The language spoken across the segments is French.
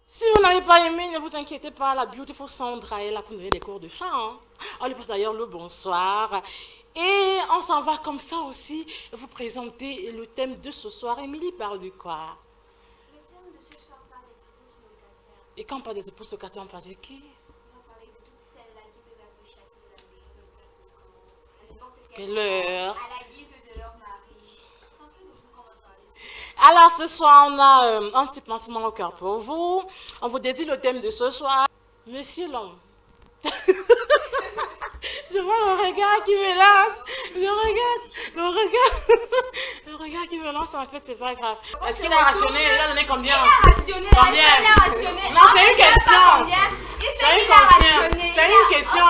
Si vous n'avez pas aimé, ne vous inquiétez pas, la Beautiful Sandra est là pour nous donner des cours de chant. Hein. On lui passe d'ailleurs le bonsoir. Et on s'en va comme ça aussi vous présenter le thème de ce soir. Émilie parle de quoi? Le thème de ce soir parle des épouses locataires. Et quand on parle des épouses locataires, on parle de qui? On va parler de toutes celles-là qui peuvent être chassées de la maison à n'importe Quelle quelle heure? à la guise de leur mari. C'est un peu de vous qu'on va parler. Alors ce soir, on a un petit pansement au cœur pour vous. On vous dédie le thème de ce soir. Monsieur l'homme. Je vois le regard qui me lance. Le regard qui me lance, en fait, c'est pas grave. Est-ce qu'il a rationné? Il a donné combien? Rationné, Combien? rationné. Non, c'est une question. C'est une question.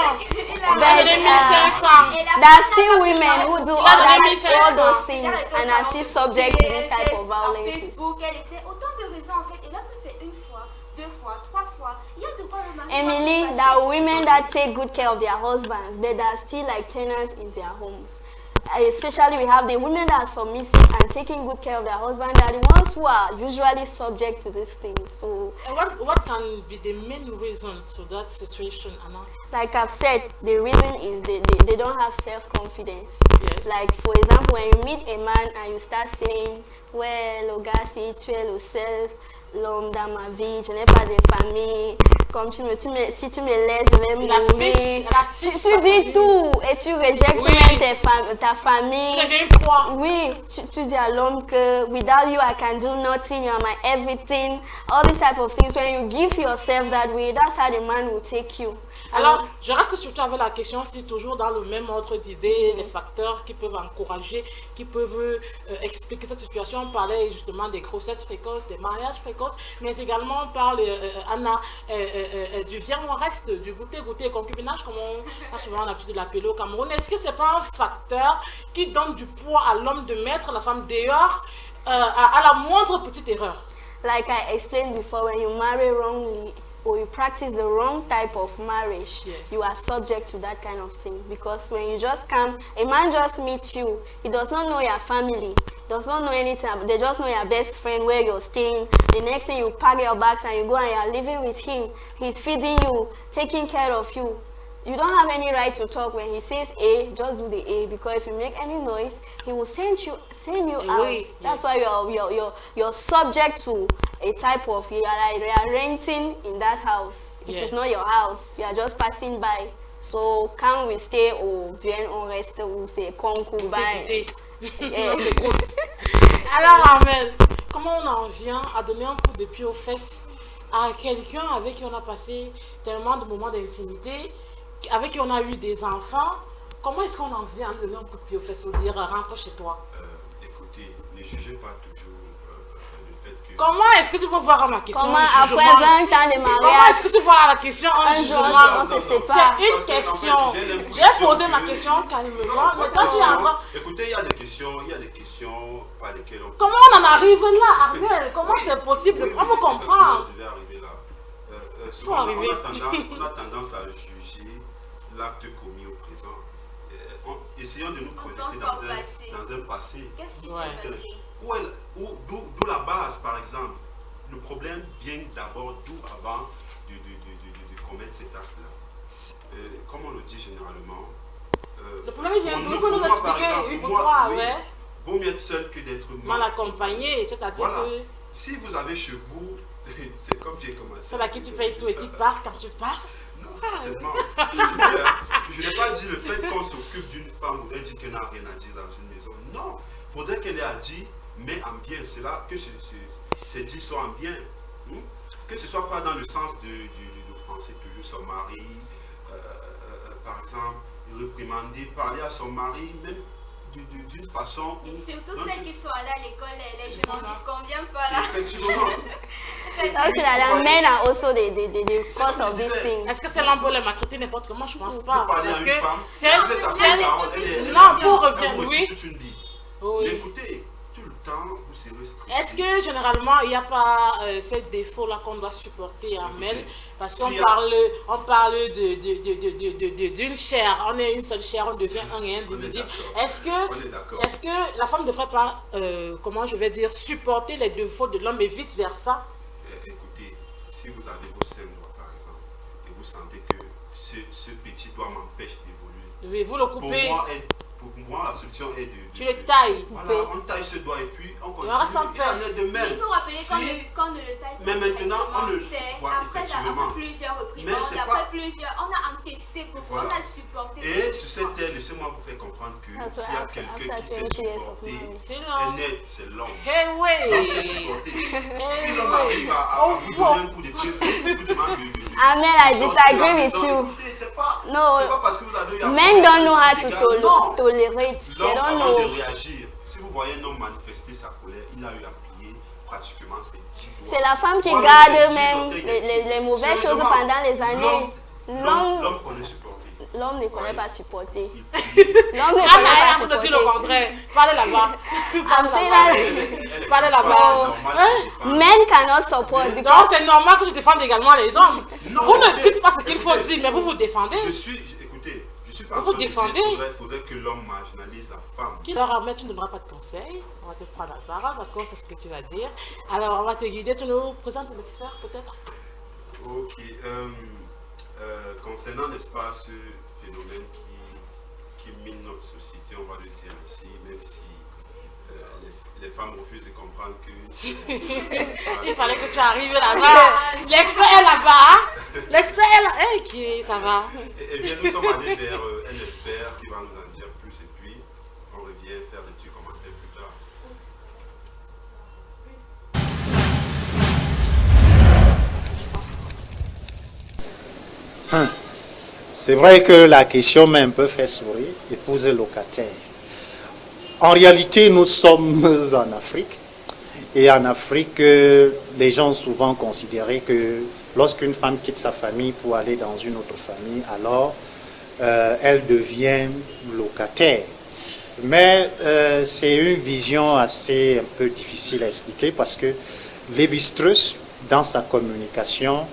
On a donné 1500. There are still women who do all those things and and are still subject to this type of violence. Facebook, elle était autant de raisons en fait. Et lorsque c'est une fois, deux fois, trois fois, il y a de quoi le mari. Emily, there are women that take good care of their husbands, but they are still like tenants in their homes. Especially we have the women that are submissive and taking good care of their husband. They are the ones who are usually subject to these things. So, And what can be the main reason to that situation, Anna? like I've said, the reason is they don't have self-confidence. Yes. Like for example, when you meet a man and you start saying, well, au gars, si tu es le seul l'homme dans ma vie, je n'ai pas de famille, comme si tu me laisses, je vais mourir. Tu dis tout et tu rejettes même ta famille. Tu deviens une proie. Oui, tu dis à l'homme que without you I can do nothing, you are my everything. All these type of things, when you give yourself that way, that's how the man will take you. Alors, je reste surtout avec la question, si toujours dans le même ordre d'idées, les facteurs qui peuvent encourager, qui peuvent expliquer cette situation. On parlait justement des grossesses précoces, des mariages précoces, mais également on parle, Anna, du viens on reste, du goûter, concubinage, comme on a souvent l'habitude de l'appeler au Cameroun. Est-ce que ce n'est pas un facteur qui donne du poids à l'homme de mettre la femme dehors à la moindre petite erreur? Like I explained before, when you marry wrongly, or you practice the wrong type of marriage, yes, you are subject to that kind of thing. Because when you just come, a man just meets you, he does not know your family, does not know anything, they just know your best friend, where you're staying. The next thing you pack your bags and you go and you're living with him. He's feeding you, taking care of you. You don't have any right to talk. When he says A, just do the A, because if you make any noise, he will send you out. Yes. That's why you're subject to a type of, you are renting in that house. It Yes. is not your house. You are just passing by. So can we stay ou viens on reste ou c'est concubin? Alors Armel, comment on en vient à donner un coup de pied aux fesses à quelqu'un avec qui on a passé tellement de moments d'intimité, avec qui on a eu des enfants? Comment est-ce qu'on en vient à donner un coup de pied aux fesses, ou dire rentre chez toi? Écoutez, ne jugez pas toujours le fait que... Comment est-ce que tu peux voir à ma question Comment un après jugement? 20 ans de Comment est-ce que mariage, tu vois à la question un un jour jugement? on se sépare? C'est une Parce que, en question. fait, j'ai J'ai l'impression posé ma que- question calmement, Non, mais toi tu es encore... Écoutez, il y a des questions par lesquelles on... Comment on en arrive là, Armel? Comment c'est possible? Oui, On peut effectivement, comprendre. je devais arriver là. Souvent, on arriver. a tendance à juger l'acte commis au présent. Essayons de nous projeter pense au passé. dans un passé. Qu'est-ce qui Ouais. s'est passé? D'où la base, par exemple. Le problème vient d'abord d'où avant de commettre cet acte-là. Comme on le dit généralement. Le problème vient d'où? Il faut pour nous moi, par expliquer exemple, une pour fois, moi, oui, ouais. vaut mieux être seul que d'être Mal accompagné, c'est-à-dire Voilà. que Si vous avez chez vous, c'est comme j'ai commencé. c'est à qui tu payes tout et qui part quand tu pars. Non, pas seulement. Je n'ai pas dit le fait qu'on s'occupe d'une femme voudrait dire qu'elle n'a rien à dire dans une maison. Non, il faudrait qu'elle ait à dire, mais en bien. C'est là que ces dits sont en bien. Que ce ne soit pas dans le sens d'offenser toujours son mari, par exemple, réprimander, parler à son mari, même d'une façon. Et surtout donc, celles qui sont allées à l'école, les jeunes en disent qu'on vient pas là. Effectivement. Also that men are also the cause of these things. Est-ce que c'est l'homme pour les maltraiter n'importe comment? Je pense pas. Vous parlez Parce à une que femme, vous êtes à c'est sa parole, elle est- non, elle pour est- revenir, elle oui. toute une vie. Oui. L'écouter tout le temps, vous serez stressé. Est-ce que généralement il n'y a pas ces défauts-là qu'on doit supporter en Mel? Parce qu'on parle d'une chair, on est une seule chair, on devient un et indivisible. Est-ce que la femme ne devrait pas, comment je vais dire, supporter les défauts de l'homme et vice-versa? Écoutez, si vous avez vos seins doigts par exemple, et vous sentez que ce petit doigt m'empêche d'évoluer, oui, vous le coupez. Pour moi, la solution est de... Tu le tailles. Voilà, on taille ce doigt et puis on continue. Il reste en paix. De même. Il faut rappeler qu'on ne le taille pas. Mais maintenant, on le voit après effectivement. Plusieurs reprises, on a encaissé pour on a supporté. Et sur cette terre, laissez-moi vous faire comprendre que s'il y a quelqu'un qui sait supporter, c'est l'homme. L'homme sait supporter. Si l'homme arrive à vous donner un coup de pied, vous demandez de... Amen, I disagree with you. C'est pas parce que vous avez eu à... Men don't know how to tolerate. They L'homme, don't avant know. de réagir, si vous voyez un homme manifester sa colère, il a eu à plier pratiquement ses 10 doigts. C'est la femme qui Voilà, garde ses 10 même orteils. les mauvaises choses Sérieusement, pendant les années. L'homme connaît supporter. L'homme ne connaît pas supporter. Il plie. L'homme ne Ah, connaît pas on te dit le supporter. contraire. Parlez là-bas. I'm saying that Parlez là-bas. men cannot support Donc because c'est normal que je défende également les hommes. Non, Vous ne écoutez, dites pas ce qu'il faut écoutez, dire, mais vous vous défendez. Écoutez, je suis pas Vous en train de dire défendez. qu'il faudrait que l'homme marginalise la femme. Qui leur remet, tu ne donneras pas de conseils. On va te prendre la parole parce qu'on sait ce que tu vas dire. Alors on va te guider. Tu nous présentes l'expert peut-être? Ok. Concernant, n'est-ce pas, ce phénomène qui mine notre société, on va le dire ici, même si les femmes refusent de comprendre que... Il fallait que tu arrives là-bas. L'expert est là-bas. L'expert est là. Hey, qui ça va? Eh bien, nous sommes allés vers un expert qui va nous en dire plus et puis on revient faire des petits commentaires plus tard. C'est vrai que la question m'a un peu fait sourire, épouser locataire. En réalité, nous sommes en Afrique. Et en Afrique, les gens ont souvent considéré que lorsqu'une femme quitte sa famille pour aller dans une autre famille, alors elle devient locataire. Mais c'est une vision assez un peu difficile à expliquer parce que Lévi-Strauss, dans sa communication,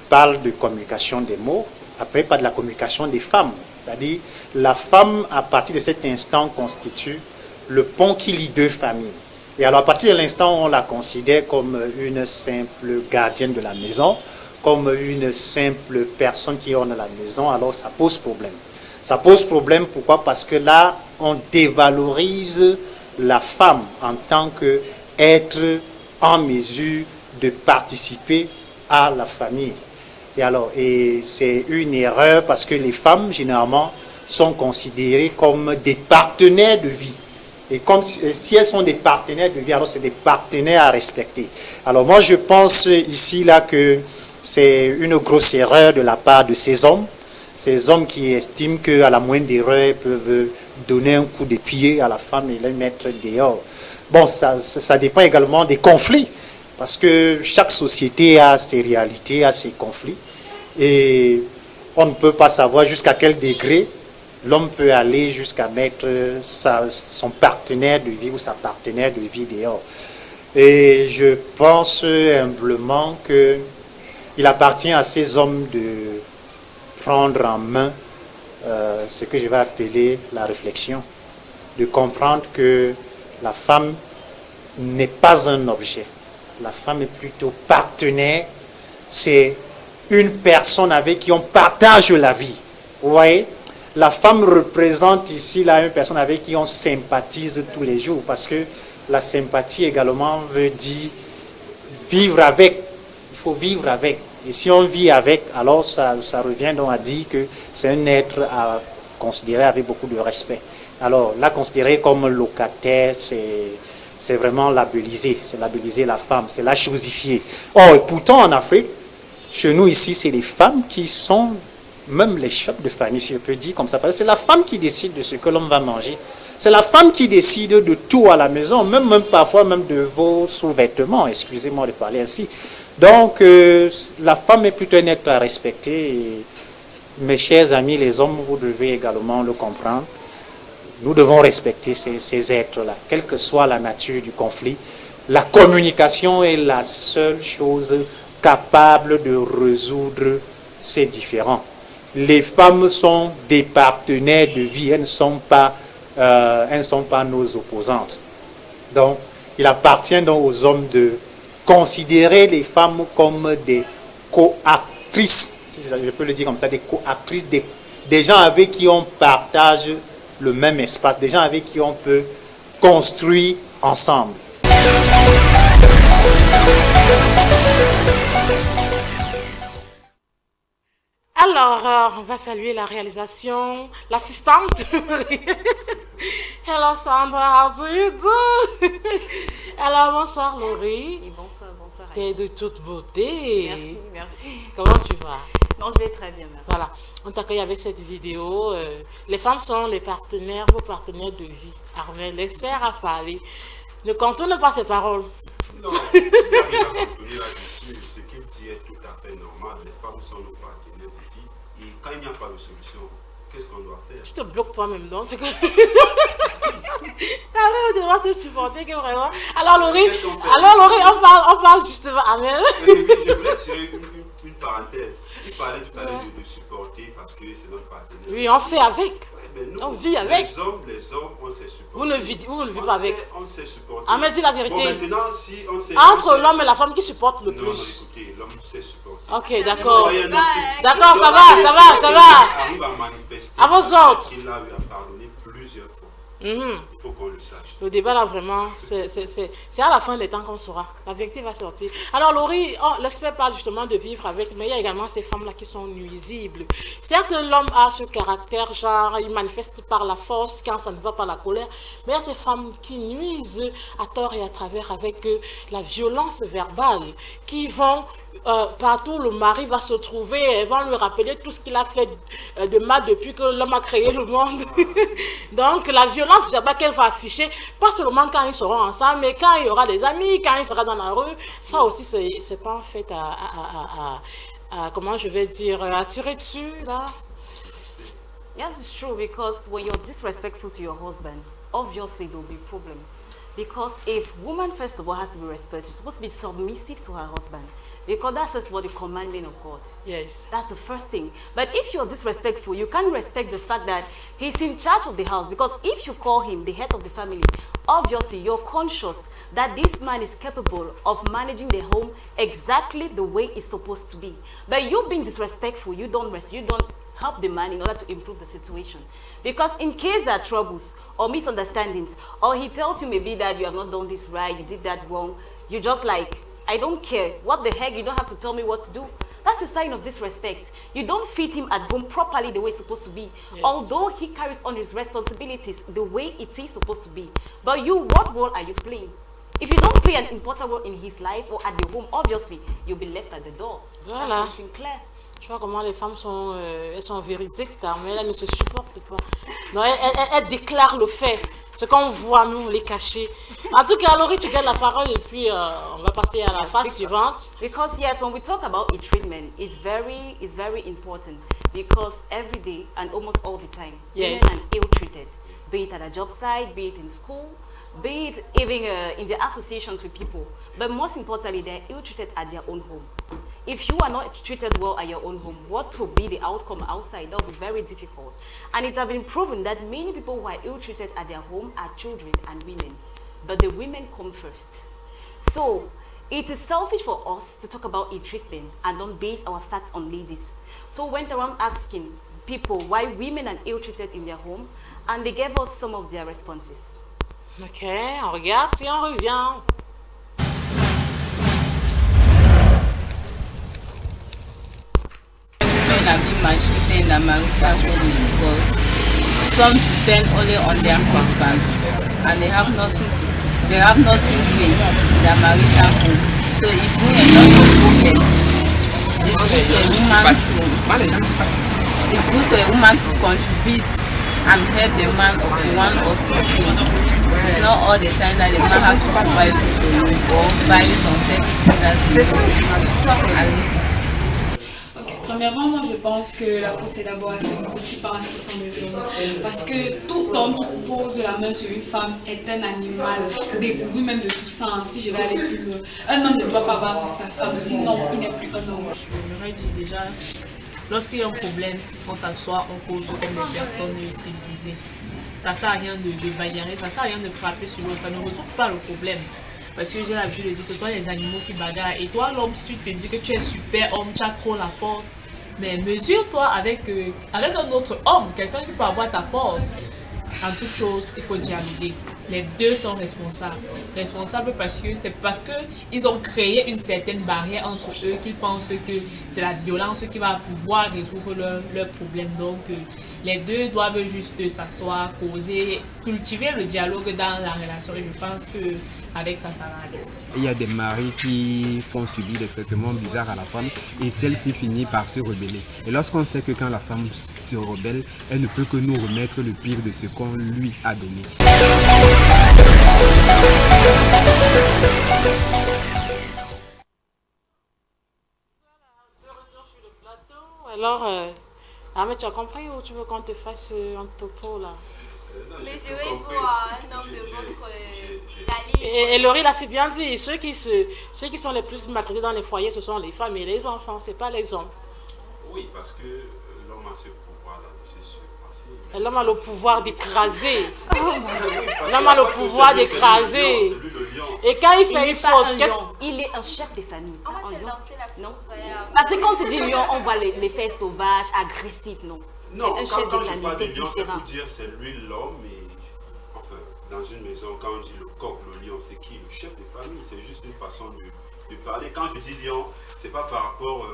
parle de communication des mots, après pas de la communication des femmes. C'est-à-dire, la femme, à partir de cet instant, constitue le pont qui lie deux familles. Et alors, à partir de l'instant où on la considère comme une simple gardienne de la maison, comme une simple personne qui orne la maison, alors ça pose problème. Ça pose problème, pourquoi? Parce que là, on dévalorise la femme en tant qu'être en mesure de participer à la famille. Et c'est une erreur parce que les femmes, généralement, sont considérées comme des partenaires de vie. Et comme si elles sont des partenaires de vie, alors c'est des partenaires à respecter. Alors moi, je pense ici là que c'est une grosse erreur de la part de ces hommes qui estiment qu'à la moindre erreur, ils peuvent donner un coup de pied à la femme et la mettre dehors. Bon, ça dépend également des conflits. Parce que chaque société a ses réalités, a ses conflits. Et on ne peut pas savoir jusqu'à quel degré l'homme peut aller jusqu'à mettre son partenaire de vie ou sa partenaire de vie dehors. Et je pense humblement qu'il appartient à ces hommes de prendre en main ce que je vais appeler la réflexion. De comprendre que la femme n'est pas un objet. La femme est plutôt partenaire, c'est une personne avec qui on partage la vie. Vous voyez, la femme représente ici là une personne avec qui on sympathise tous les jours, parce que la sympathie également veut dire vivre avec. Il faut vivre avec. Et si on vit avec, alors ça revient donc à dire que c'est un être à considérer avec beaucoup de respect. Alors, la considérer comme locataire, c'est vraiment labelliser, c'est labelliser la femme, c'est la chosifier. Or, et pourtant en Afrique, chez nous ici, c'est les femmes qui sont, même les chefs de famille, si je peux dire comme ça, parce que c'est la femme qui décide de ce que l'homme va manger. C'est la femme qui décide de tout à la maison, même parfois même de vos sous-vêtements, excusez-moi de parler ainsi. Donc, la femme est plutôt un être à respecter. Et mes chers amis, les hommes, vous devez également le comprendre. nous devons respecter ces êtres-là, quelle que soit la nature du conflit. La communication est la seule chose capable de résoudre ces différends. Les femmes sont des partenaires de vie, elles ne sont pas nos opposantes. Donc, il appartient donc aux hommes de considérer les femmes comme des co-actrices, si je peux le dire comme ça, des co-actrices, des gens avec qui on partage le même espace, des gens avec qui on peut construire ensemble. Alors, on va saluer la réalisation, l'assistante. Hello Sandra, how do you do? Alors, bonsoir Laurie. Et bonsoir. T'es de toute beauté. Merci. Comment tu vas? Non, je vais très bien, merci. Voilà, on t'accueille avec cette vidéo. Les femmes sont les partenaires, vos partenaires de vie. Armel, l'expert a parlé. Ne contourne pas ses paroles. Non, il n'y a rien à contourner là-dessus. Ce qu'il dit est tout à fait normal. Les femmes sont nos partenaires de vie. Et quand il n'y a pas de solution, qu'est-ce qu'on doit faire? Tu te bloques toi-même, donc c'est que... Tu dois se supporter que vraiment... Alors Laurie, on parle justement... Amen. Je voulais tirer une parenthèse. Il parlait tout à l'heure de supporter parce que c'est notre partenaire. Oui, on fait avec. Ouais, nous, on vit avec. Les hommes, on sait supporter. Vous ne vivez pas avec. On sait supporter. Ah, mais dis la vérité. Bon, maintenant, si on sait... Entre l'homme et la femme, qui supporte le plus? Non, écoutez, l'homme sait supporter. Ok, d'accord. D'accord, Donc, ça va. Arrive à manifester. À vos autres. Il a eu à pardonner plusieurs fois. Il faut qu'on le sache. Le débat là vraiment, c'est à la fin des temps qu'on saura. La vérité va sortir. Alors Laurie, l'expert parle justement de vivre avec, mais il y a également ces femmes-là qui sont nuisibles. Certes, l'homme a ce caractère, genre, il manifeste par la force quand ça ne va pas la colère, mais il y a ces femmes qui nuisent à tort et à travers avec la violence verbale, qui vont... partout où le mari va se trouver, elles vont lui rappeler tout ce qu'il a fait de mal depuis que l'homme a créé le monde. Donc la violence qu'elle va afficher, pas seulement quand ils seront ensemble, mais quand il y aura des amis, quand il sera dans la rue, ça aussi c'est pas en fait comment je vais dire, à tirer dessus là. Yes, it's true, because when you're disrespectful to your husband, obviously there will be a problem. Because if woman, first of all, has to be respected, she's supposed to be submissive to her husband. Because that's first of all the commandment of God. Yes. That's the first thing. But if you're disrespectful, you can't respect the fact that he's in charge of the house. Because if you call him the head of the family, obviously you're conscious that this man is capable of managing the home exactly the way it's supposed to be. But you being disrespectful, you don't help the man in order to improve the situation. Because in case there are troubles or misunderstandings, or he tells you maybe that you have not done this right, you did that wrong, you just like, I don't care. What the heck? You don't have to tell me what to do. That's a sign of disrespect. You don't feed him at home properly the way it's supposed to be. Yes. Although he carries on his responsibilities the way it is supposed to be. But you, what role are you playing? If you don't play an important role in his life or at the home, obviously, you'll be left at the door. Voilà. That's something clear. Je vois comment les femmes sont, elles sont véridiques, mais elles ne se supportent pas. Non, elles déclarent le fait. Ce qu'on voit, nous, vous les cachez. En tout cas, Laurie, tu gardes la parole et puis on va passer à la phase suivante. Because yes, when we talk about ill-treatment, it's very important. Because every day and almost all the time, yes, women are ill-treated. Be it at a job site, be it in school, be it even in their associations with people. But most importantly, they're ill-treated at their own home. If you are not treated well at your own home, what will be the outcome outside? That will be very difficult. And it has been proven that many people who are ill-treated at their home are children and women. But the women come first. So, it is selfish for us to talk about ill-treatment and don't base our facts on ladies. So we went around asking people why women are ill-treated in their home, and they gave us some of their responses. Ok, on regarde et on revient. Have been maltreated in the marital home because some depend only on their husband and they have nothing doing in their marital home. So if we are not a problem, it's good for a woman to contribute and help the man of one or two things. It's not all the time that the man has to provide for you or buy some set products at least. Okay. Premièrement, moi je pense que la faute c'est d'abord à ses petits parents qui sont des hommes. Parce que tout homme qui pose la main sur une femme est un animal dépourvu même de tout sens. Si je vais aller plus loin, un homme ne doit pas battre sa femme, sinon il n'est plus un homme. J'aurais dit déjà, lorsqu'il y a un problème, on s'assoit, on cause comme des personnes civilisées. Ça ne sert à rien de bagarrer, ça ne sert à rien de frapper sur l'autre, ça ne résout pas le problème. Parce que j'ai l'habitude de dire, ce sont les animaux qui bagarrent. Et toi, l'homme, si tu te dis que tu es super homme, tu as trop la force, mais mesure-toi avec un autre homme, quelqu'un qui peut avoir ta force. En toute chose, il faut dialoguer. Les deux sont responsables. Responsables parce que c'est parce qu'ils ont créé une certaine barrière entre eux qu'ils pensent que c'est la violence qui va pouvoir résoudre leur problème. Donc, les deux doivent juste s'asseoir, causer, cultiver le dialogue dans la relation. Et je pense qu'avec ça, ça va aller. Il y a des maris qui font subir des traitements bizarres à la femme et celle-ci finit par se rebeller. Et lorsqu'on sait que quand la femme se rebelle, elle ne peut que nous remettre le pire de ce qu'on lui a donné. Alors, mais tu as compris ou tu veux qu'on te fasse un topo là? Mesurez-vous à un homme de votre calibre. Et Laurie l'a si bien dit, ceux qui sont les plus maltraités dans les foyers, ce sont les femmes et les enfants, c'est pas les hommes. Oui, parce que l'homme a ce pouvoir-là de se surpasser. L'homme a le pouvoir d'écraser. L'homme a le pouvoir d'écraser. Et quand il fait une faute, il est un chef de famille. On va te lancer la foudre. Parce que quand tu dis lion, on voit les faits sauvages, agressifs, non. Non, quand je parle de lion, c'est pour dire c'est lui l'homme, et enfin, dans une maison, quand on dit le coq, le lion, c'est qui? Le chef de famille, c'est juste une façon de parler. Quand je dis lion, c'est pas par rapport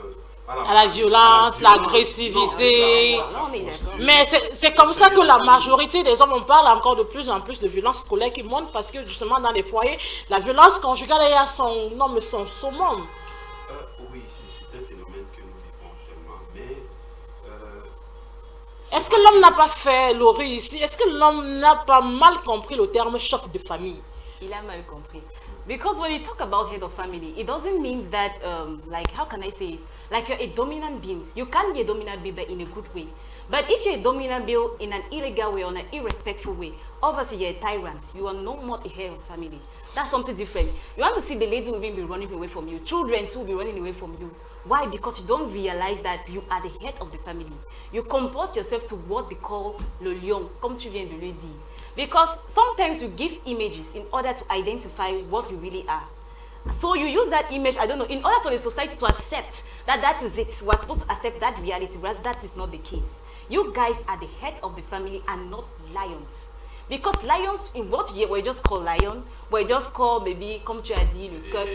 à la violence, l'agressivité. Mais c'est comme ça que la majorité des hommes, on parle encore de plus en plus de violence scolaire qui monte parce que justement dans les foyers, la violence conjugale est à son nom, son summum. Oui, c'est un phénomène que nous vivons actuellement, mais... Est-ce que l'homme n'a pas fait, Laurie, ici, est-ce que l'homme n'a pas mal compris le terme chef de famille? Il a mal compris. Because when you talk about head of family, it doesn't mean that, like, how can I say it? Like you're a dominant being. You can be a dominant being, but in a good way. But if you're a dominant being in an illegal way, or an irrespectful way, obviously you're a tyrant. You are no more a head of family. That's something different. You want to see the lady will be running away from you. Children too will be running away from you. Why? Because you don't realize that you are the head of the family. You comport yourself to what they call le lion, comme tu viens de le dire. Because sometimes you give images in order to identify what you really are. So you use that image, I don't know, in order for the society to accept that that is it. We're supposed to accept that reality, but that is not the case. You guys are the head of the family and not lions. Because lions, in what year, we're just called lion, we're just called maybe, comme tu as dit, le coq.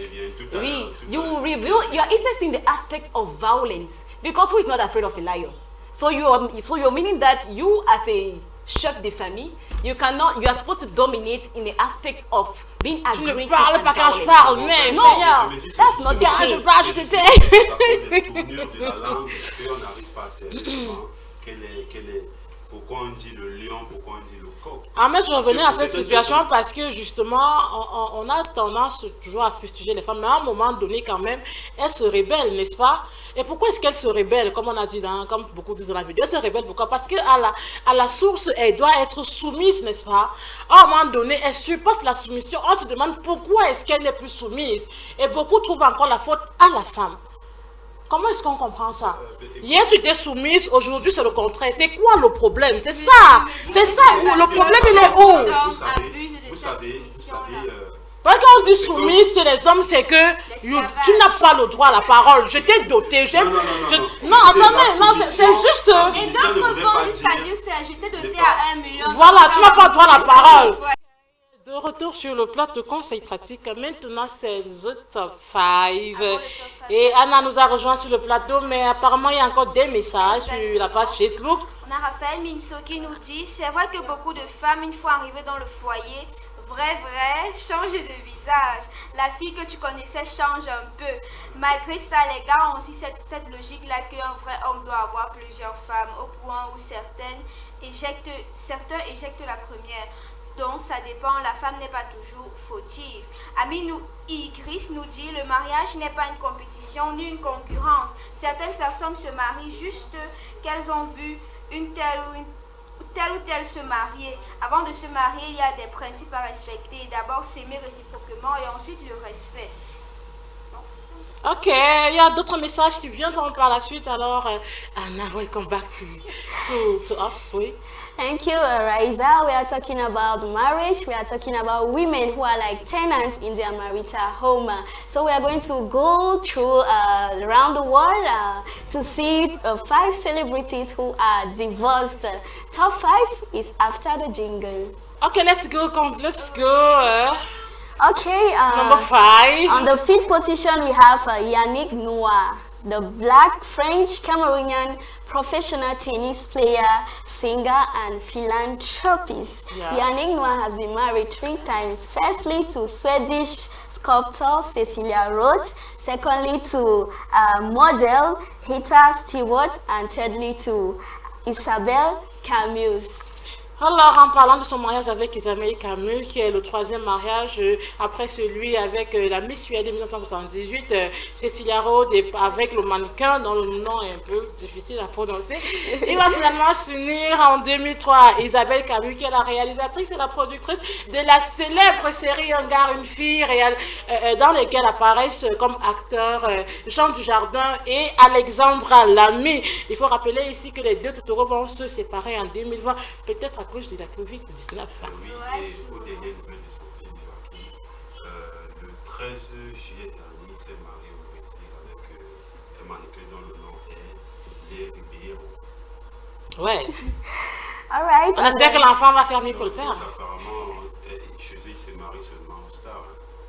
Oui, you reveal your interest in the aspect of violence. Because who is not afraid of a lion? So you're meaning that you as a chef de famille, you are supposed to dominate in the aspect of being aggressive. Tu ne parles pas quand je parle, mais no, that's not the case. Je parle, je t'étais. de la langue, on n'arrive pas à savoir pourquoi on dit le lion, pourquoi on dit le coq. Mais je revenais à cette situation parce que justement, on a tendance toujours à fustiger les femmes, mais à un moment donné quand même, elles se rebellent, n'est-ce pas? Et pourquoi est-ce qu'elles se rebellent, comme on a dit, comme beaucoup disent dans la vidéo, elles se rebellent pourquoi? Parce qu'à la source, elle doit être soumise, n'est-ce pas? À un moment donné, elle surpasse la soumission, on se demande pourquoi est-ce qu'elle n'est plus soumise. Et beaucoup trouvent encore la faute à la femme. Comment est-ce qu'on comprend ça? Hier, tu étais soumise, aujourd'hui, c'est le contraire. C'est quoi le problème? C'est ça. C'est ça. Le problème, il est où? Vous savez, quand on dit soumise, c'est les hommes, c'est que tu n'as pas le droit à la parole. Je t'ai doté. Non, attendez, non, c'est juste... Et d'autres vont jusqu'à dire, je t'ai doté à 1 million. Voilà, tu n'as pas le droit à la parole. De retour sur le plateau conseil pratique, maintenant c'est The Top 5. Et Anna nous a rejoint sur le plateau, mais apparemment il y a encore des messages sur la page Facebook. On a Raphaël Minso qui nous dit, c'est vrai que beaucoup de femmes, une fois arrivées dans le foyer, vrai, changent de visage. La fille que tu connaissais change un peu. Malgré ça, les gars ont aussi cette logique-là qu'un vrai homme doit avoir plusieurs femmes, au point où certains éjectent la première. Donc ça dépend, la femme n'est pas toujours fautive. Chris nous dit, le mariage n'est pas une compétition ni une concurrence. Certaines personnes se marient juste qu'elles ont vu telle ou telle se marier. Avant de se marier, il y a des principes à respecter. D'abord s'aimer réciproquement et ensuite le respect. Ok, il y a d'autres messages qui viendront par la suite. Alors, Anna, welcome back to us. Oui. Thank you, Raisa. We are talking about marriage. We are talking about women who are like tenants in their marital home. So we are going to go through around the world to see 5 celebrities who are divorced. Top 5 is after the jingle. Okay, let's go. Okay. Number 5. On the 5th position, we have Yannick Noah, the black French Cameroonian professional tennis player, singer, and philanthropist. Yes. Yannick Noah has been married 3 times. Firstly, to Swedish sculptor Cecilia Roth. Secondly, to model Heather Stewart. And thirdly, to Isabelle Camus. Alors, en parlant de son mariage avec Isabelle Camus, qui est le 3e mariage après celui avec la Miss Suède de 1978, Cecilia Rhodes, avec le mannequin dont le nom est un peu difficile à prononcer. Il va finalement s'unir en 2003. Isabelle Camus, qui est la réalisatrice et la productrice de la célèbre série Un gars, une fille, dans lesquelles apparaissent comme acteurs Jean Dujardin et Alexandra Lamy. Il faut rappeler ici que les deux tourtereaux vont se séparer en 2020, peut-être à cause de la Covid-19. Oui, et au dernier nouvelle de son film, Joaquin, le 13 juillet dernier, il s'est marié au Brésil avec un mannequin dont le nom est Léa Ribeiro. Ouais. All right. On espère que l'enfant va faire mieux que le père. Apparemment, chez eux, il s'est marié seulement aux stars.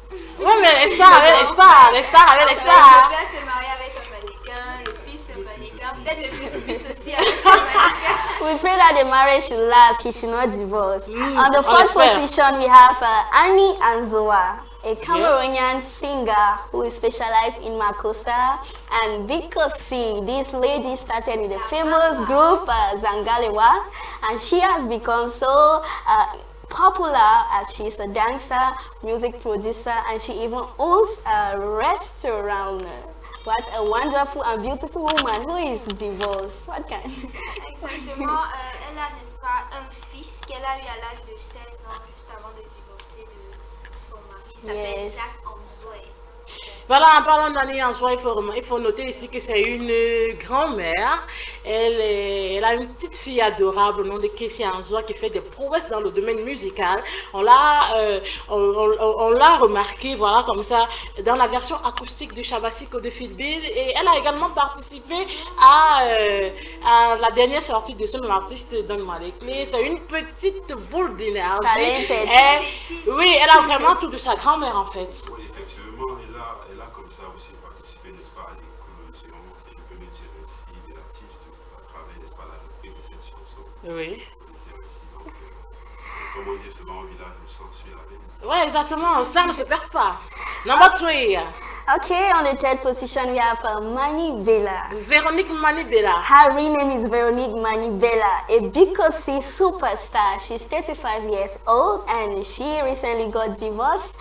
Oui, mais les stars avec les stars. Le père s'est marié avec un mannequin, le fils un mannequin, peut-être le petit-fils aussi avec un mannequin. We pray that the marriage should last, he should not divorce. On the 4th position, we have Annie Anzoa, a Cameroonian singer who is specialized in Makossa and Bikosi. This lady started with the famous group Zangalewa, and she has become so popular as she's a dancer, music producer, and she even owns a restaurant. What a wonderful and beautiful woman who is divorced. What kind? Exactement. Elle a, n'est-ce pas, un fils qu'elle a eu à l'âge de 16 ans, juste avant de divorcer de son mari. Il s'appelle Jacques Anzoé. Voilà, en parlant d'Annie Anzoa, il faut noter ici que c'est une grand-mère. Elle a une petite fille adorable au nom de Kessie Anzoa qui fait des prouesses dans le domaine musical. On l'a remarqué, voilà, comme ça, dans la version acoustique de Chabasiko de Phil Bill. Et elle a également participé à la dernière sortie de son artiste Donne-moi les clés. C'est une petite boule d'énergie. Oui, elle a vraiment tout de sa grand-mère en fait. Oui, effectivement, elle a comme ça aussi participé, n'est-ce pas, à l'éclosion, si je peux le dire ainsi, de l'artiste à travers, n'est-ce pas, la reprise de cette chanson. Oui. Donc, comme on dit souvent au village, le sang suit la veine. Oui, exactement, ça ne se perd pas. Number 3. Okay, on the 3rd position we have Mani Bella. Véronique Mani Bella. Her real name is Veronique Mani Bella, a Bikosi superstar. She's 35 years old and she recently got divorced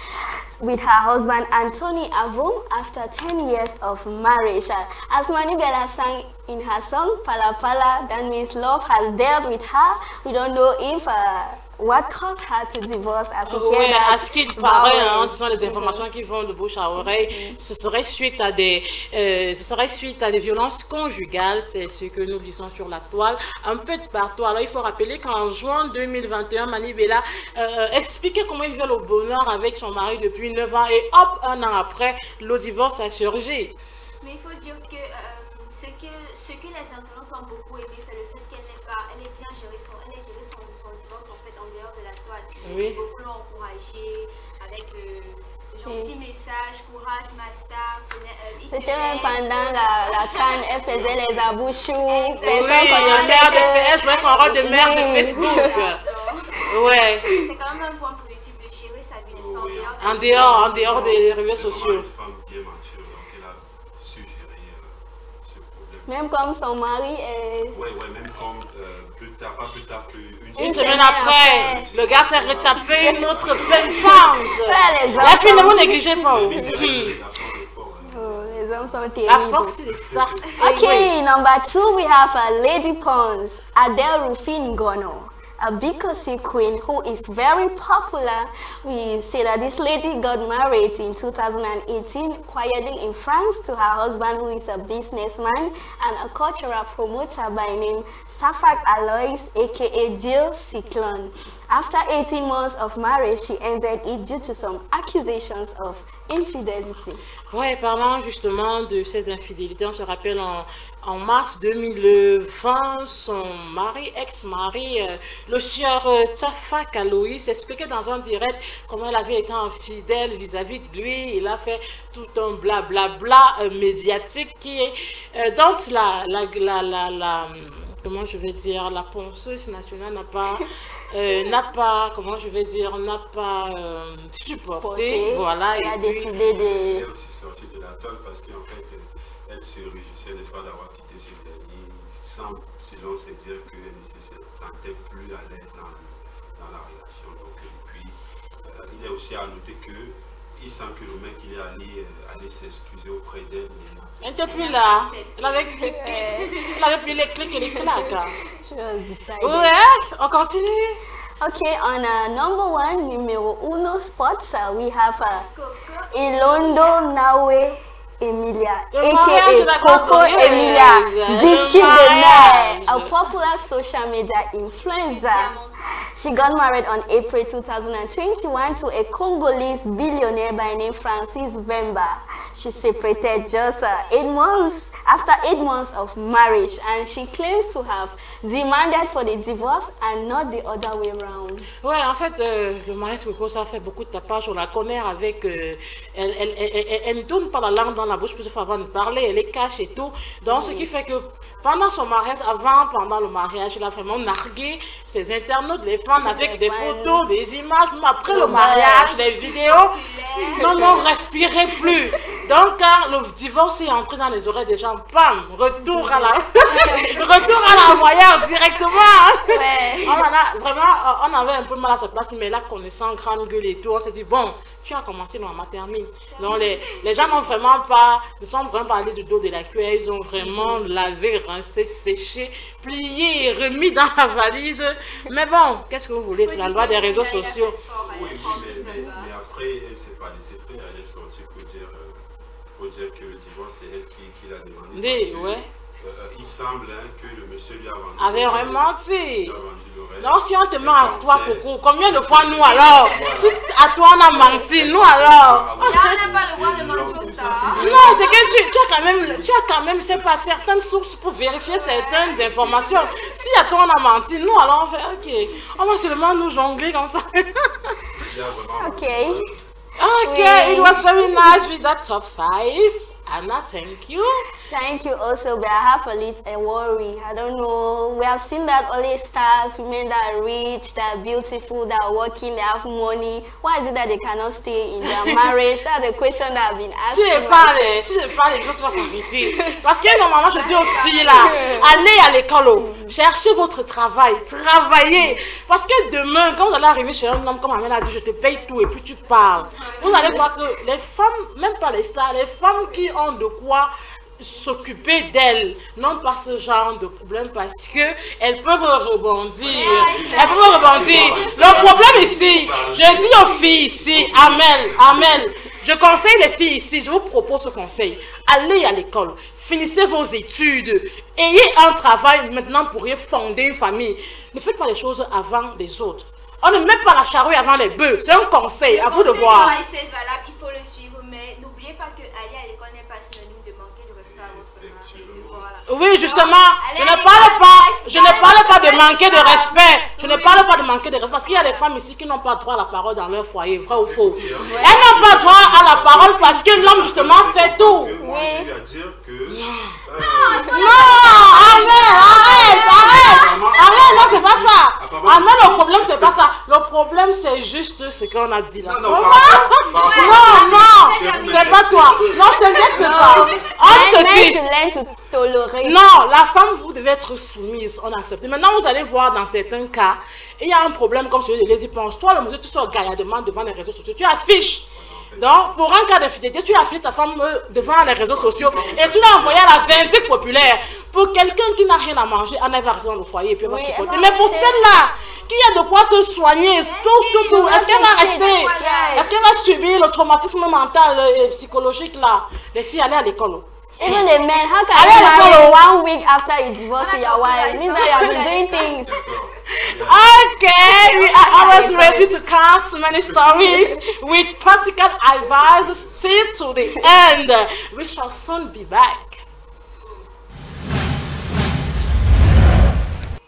with her husband Anthony Avon after 10 years of marriage. As Mani Bella sang in her song Pala Pala, that means love has dealt with her. We don't know if what caused her to divorce, as we hear that. À ce qu'il paraît, hein, ce sont les informations qui vont de bouche à oreille. Ce serait suite à des violences conjugales, c'est ce que nous lisons sur la toile, un peu de partout. Alors il faut rappeler qu'en juin 2021, Mani Bella expliquait comment il vit le bonheur avec son mari depuis 9 ans et hop, un an après, le divorce a surgi. Mais il faut dire que ce que les internautes ont beaucoup aimé, c'est le fait qu'elle est bien gérée son divorce en fait en dehors de la toile. Oui. Beaucoup l'ont encouragée avec gentils messages, courage, ma star. C'était même pendant la canne, elle faisait les abouchous. Elle jouait son rôle de mère de Facebook. Ouais. C'est quand même un point positif de gérer sa vie, n'est-ce pas, en dehors des réseaux sociaux. Une femme bien mature, donc elle a su gérer ce problème Même comme son mari est... Ouais, même comme pas plus tard qu'une semaine après, le gars s'est retapé une autre femme. La fille, ne vous négligez pas. Les hommes sont terribles. La force, c'est ça. Okay, number 2, we have Lady Pons, Adele Rufin Gono, a Bikosi queen who is very popular. We say that this lady got married in 2018 quietly in France to her husband, who is a businessman and a cultural promoter by name Safak Alois, aka Jill Cyclone. After 18 months of marriage, she ended it due to some accusations of infidelity. Ouais, parlant justement de ces infidélités, on se rappelle en mars 2020, son mari, ex-mari, le sieur Safak Alois, expliquait dans un direct comment elle avait été infidèle vis-à-vis de lui. Il a fait tout un blablabla médiatique qui est dont comment je vais dire, la ponceuse nationale n'a pas supporté, voilà. Elle a décidé de... Elle est aussi sortie de la toile parce qu'en fait, elle se réjouissait, n'est-ce pas, d'avoir quitté ce dernier, sans, selon ses dire qu'elle ne se sentait plus à l'aise dans la relation. Donc, et puis, il est aussi à noter que il semble que le mec il est allé s'excuser auprès d'elle. Elle n'était plus là. Elle avait plus les clics et les claques. Ouais, on continue. Okay, on number 1, numéro 1 spot, we have Ilondo Nawe Emilia, aka Coco Emilia, Biscuit de Mer, a popular social media influencer. She got married on April 2021 to a Congolese billionaire by name Francis Vemba. She separated just 8 months after 8 months of marriage, and she claims to have demanded for the divorce and not the other way around. Ouais, en fait, le mariage Coco, ça fait beaucoup de tapage. On la connaît avec... elle ne tourne pas la langue dans la bouche pour se faire de parler, elle est cache et tout. Donc, ce qui fait que pendant son mariage, pendant le mariage, elle a vraiment nargué ses internautes, les fans, avec des photos, des images, même après le mariage, des vidéos. Non, respirez plus. Donc, quand le divorce est entré dans les oreilles des gens, bam, retour à la moyenne directement. Ouais. On avait un peu mal à sa place, mais là, connaissant grande gueule et tout, on s'est dit, bon, tu as commencé dans ma termine. Donc, les gens ne sont vraiment pas allés du dos de la cuillère, ils ont vraiment lavé, rincé, séché, plié, remis dans la valise. Mais bon, qu'est-ce que vous voulez, c'est la loi des réseaux sociaux. Oui, mais après, elle ne s'est pas laissée faire, elle est sortie pour dire que le divorce, c'est elle qui l'a demandé. Il semble que le monsieur lui a vendu. Avait menti. Non, si on te ment à toi, Coco, combien de fois nous alors? Si à toi on a menti, nous alors? On n'a pas le droit de mentir aux stars. Non, c'est que tu as quand même, c'est pas certaines sources pour vérifier certaines informations. Si à toi on a menti, nous alors on fait ok. On va seulement nous jongler comme ça. Ok. It was very nice with that top 5. Anna, thank you. Thank you also, but I have a little worry. I don't know. We have seen that only stars, women that are rich, that are beautiful, that are working, they have money. Why is it that they cannot stay in their marriage? That's the question that I've been asking. Si je parle, les gens vont s'arrêter. Parce que normalement, je dis aux filles là, allez à l'école, cherchez votre travail, travaillez. Parce que demain, quand vous allez arriver chez un homme, comme Amel a dit, je te paye tout et puis tu parles. Vous allez voir que les femmes, même pas les stars, les femmes qui ont de quoi s'occuper d'elles, non pas ce genre de problème, parce que elles peuvent rebondir. Le problème ici, je dis aux filles ici, Amel, je conseille les filles ici, je vous propose ce conseil. Allez à l'école, finissez vos études, ayez un travail, maintenant pour y fonder une famille. Ne faites pas les choses avant les autres. On ne met pas la charrue avant les bœufs, c'est un conseil, à vous de voir. C'est valable, il faut le suivre, mais n'oubliez pas que aller à l'école n'est pas synonyme de manquer de respect à votre mari. Voilà. Oui, justement, je ne parle pas de manquer de respect. Je ne parle pas de manquer de respect parce qu'il y a des femmes ici qui n'ont pas droit à la parole dans leur foyer, vrai ou faux. Elles n'ont pas droit à la parole parce que l'homme justement fait tout. Oui. Non, arrête, non, c'est pas ça. Le problème, c'est pas ça. Le problème, c'est c'est juste ce qu'on a dit là. Non, Non, c'est c'est pas toi. Non, je te dis que c'est pas. On se Men fiche. should learn to tolerate. Non, la femme, vous devez être soumise, on accepte. Maintenant, vous allez voir dans certains cas, il y a un problème comme celui de Lési-Ponce. Toi, le monsieur, tu sors gaillardement devant les réseaux sociaux, tu affiches. Donc, pour un cas d'infidélité, tu affiches ta femme devant les réseaux sociaux et tu l'as envoyé à la vindicte populaire. Pour quelqu'un qui n'a rien à manger, elle va rester dans le foyer et puis elle va se supporter. Mais pour celle-là, qui a de quoi se soigner, tout, est-ce qu'elle va rester? Est-ce qu'elle va subir le traumatisme mental et psychologique là? Les filles, allez à l'école. Even the men, how can you marry 1 week after you divorce with your wife? It means that you have been doing things. Okay, we are always ready to count many stories with practical advice. Stay to the end. We shall soon be back.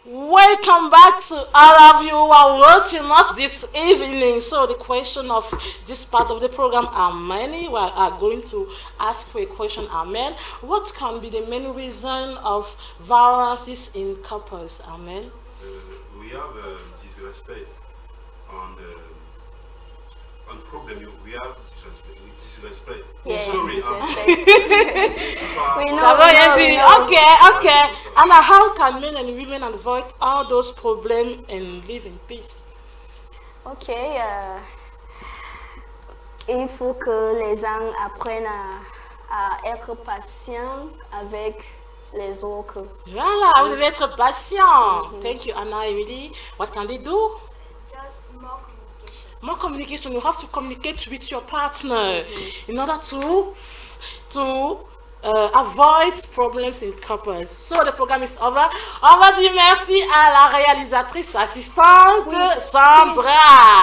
Welcome back to all of you who are watching us this evening. So the question of this part of the program are many. We are going to ask for a question. Amen. What can be the main reason of violences in couples? Amen. We have disrespect on problem. We have disrespect. Yes, Sorry, We know, Ça veut rien we dire. know. Okay. And how can men and women avoid all those problems and live in peace? Ok, il faut que les gens apprennent à être patients avec les autres. Voilà, vous devez être patient. Thank you, Anna, Emily. What can they do? Just more communication. More communication. You have to communicate with your partner in order to avoid problems in couples. So the program is over. On va dire merci à la réalisatrice assistante Sandra.